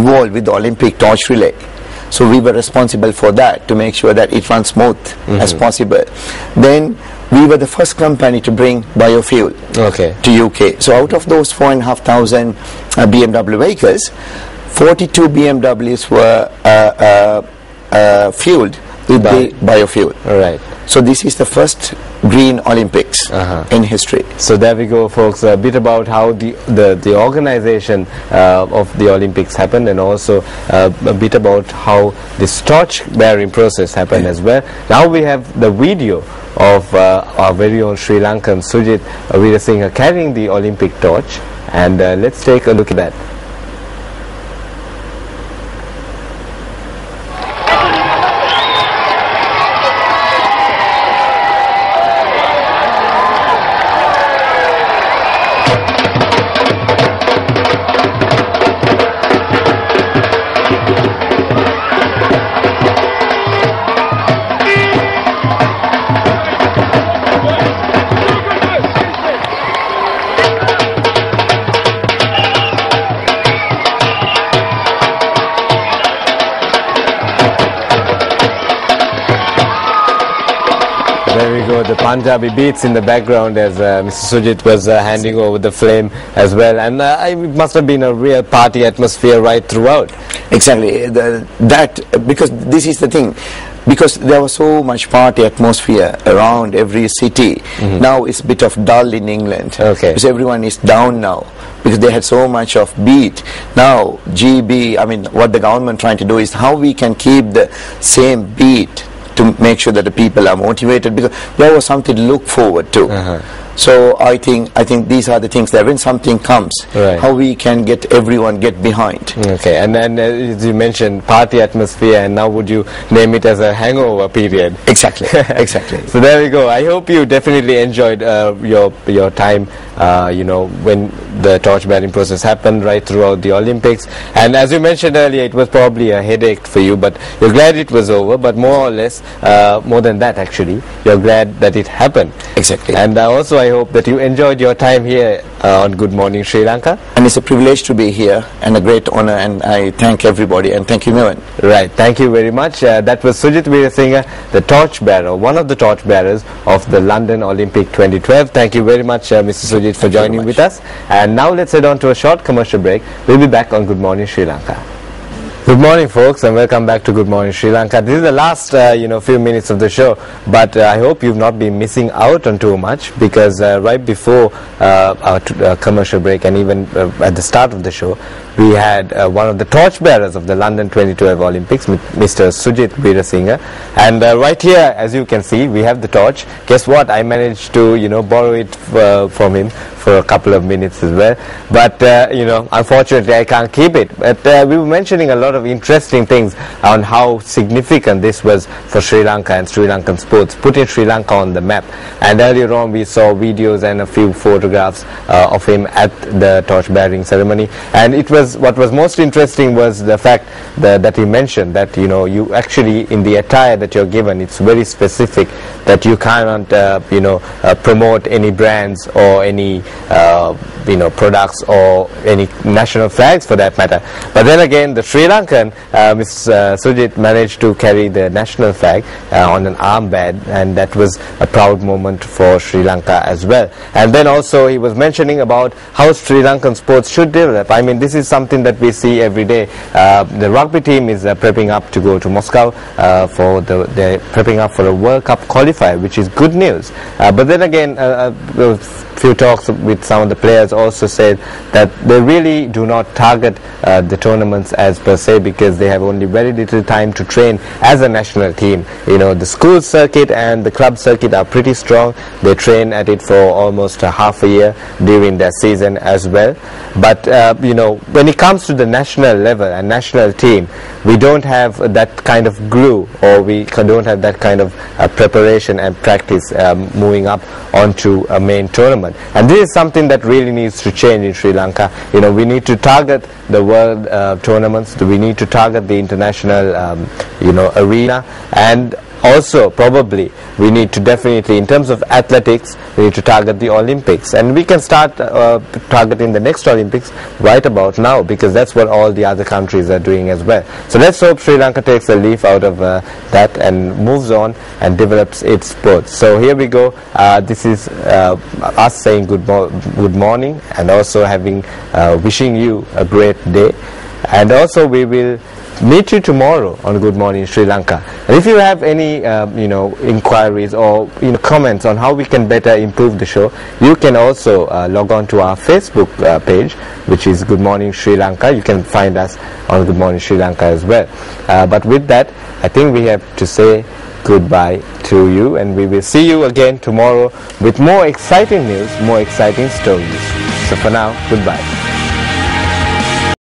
involved with the Olympic torch relay. So we were responsible for that, to make sure that it runs smooth as possible. Then we were the first company to bring biofuel to UK. So out of those 4,500 BMW vehicles, 42 BMWs were fueled with the biofuel. Right. So this is the first Green Olympics in history. So there we go, folks. A bit about how the organization of the Olympics happened, and also a bit about how this torch bearing process happened as well. Now we have the video of our very own Sri Lankan Sujith Weerasinghe carrying the Olympic torch, and let's take a look at that. The Punjabi beats in the background as Mr. Sujith was handing over the flame as well, and it must have been a real party atmosphere right throughout. Exactly, because this is the thing, because there was so much party atmosphere around every city. Now it's a bit of dull in England, because everyone is down now, because they had so much of beat. Now GB, I mean, what the government trying to do is how we can keep the same beat to make sure that the people are motivated, because there was something to look forward to. So I think these are the things that when something comes, how we can get everyone get behind. Okay, and then as you mentioned, party atmosphere, and now would you name it as a hangover period? Exactly, exactly. So there we go. I hope you definitely enjoyed your time, you know, when the torch bearing process happened right throughout the Olympics. And as you mentioned earlier, it was probably a headache for you, but you're glad it was over. But more or less, more than that actually, you're glad that it happened. Exactly. And also I hope that you enjoyed your time here on Good Morning Sri Lanka. And it's a privilege to be here and a great honor, and I thank everybody, and thank you, Mewan. Right, thank you very much. That was Sujith Weerasinghe, the torch bearer, one of the torch bearers of the London Olympic 2012. Thank you very much, Mr. Sujith, for joining with us. And now let's head on to a short commercial break. We'll be back on Good Morning Sri Lanka. Good morning, folks, and welcome back to Good Morning Sri Lanka. This is the last few minutes of the show, but I hope you've not been missing out on too much, because right before our commercial break, and even at the start of the show, we had one of the torch bearers of the London 2012 Olympics, Mr. Sujith Weerasinghe. And right here, as you can see, we have the torch. Guess what? I managed to, borrow it from him for a couple of minutes as well. But, unfortunately, I can't keep it. But we were mentioning a lot of interesting things on how significant this was for Sri Lanka and Sri Lankan sports, putting Sri Lanka on the map. And earlier on, we saw videos and a few photographs of him at the torch bearing ceremony. And it was, what was most interesting was the fact that he mentioned that, you actually, in the attire that you're given, it's very specific, that you cannot, promote any brands or any, products or any national flags for that matter. But then again, the Sri Lankan, Ms. Sujith, managed to carry the national flag on an armband, and that was a proud moment for Sri Lanka as well. And then also he was mentioning about how Sri Lankan sports should develop. I mean, this is something that we see every day. The rugby team is prepping up to go to Moscow they're prepping up for a World Cup qualifier, which is good news. But then again, a few talks with some of the players also said that they really do not target the tournaments as per se, because they have only very little time to train as a national team. The school circuit and the club circuit are pretty strong. They train at it for almost a half a year during their season as well. But when it comes to the national level and national team, we don't have that kind of glue, or we don't have that kind of preparation and practice moving up onto a main tournament. And this is something that really needs to change in Sri Lanka. We need to target the world tournaments. We need to target the international arena, and also probably we need to definitely, in terms of athletics, we need to target the Olympics, and we can start targeting the next Olympics right about now, because that's what all the other countries are doing as well. So let's hope Sri Lanka takes a leaf out of that and moves on and develops its sports. So here we go. This is us saying good morning, and also wishing you a great day, and also we will meet you tomorrow on Good Morning Sri Lanka. And if you have any inquiries or comments on how we can better improve the show, you can also log on to our Facebook page, which is Good Morning Sri Lanka. You can find us on Good Morning Sri Lanka as well. But with that, I think we have to say goodbye to you, and we will see you again tomorrow with more exciting news, more exciting stories. So for now, goodbye.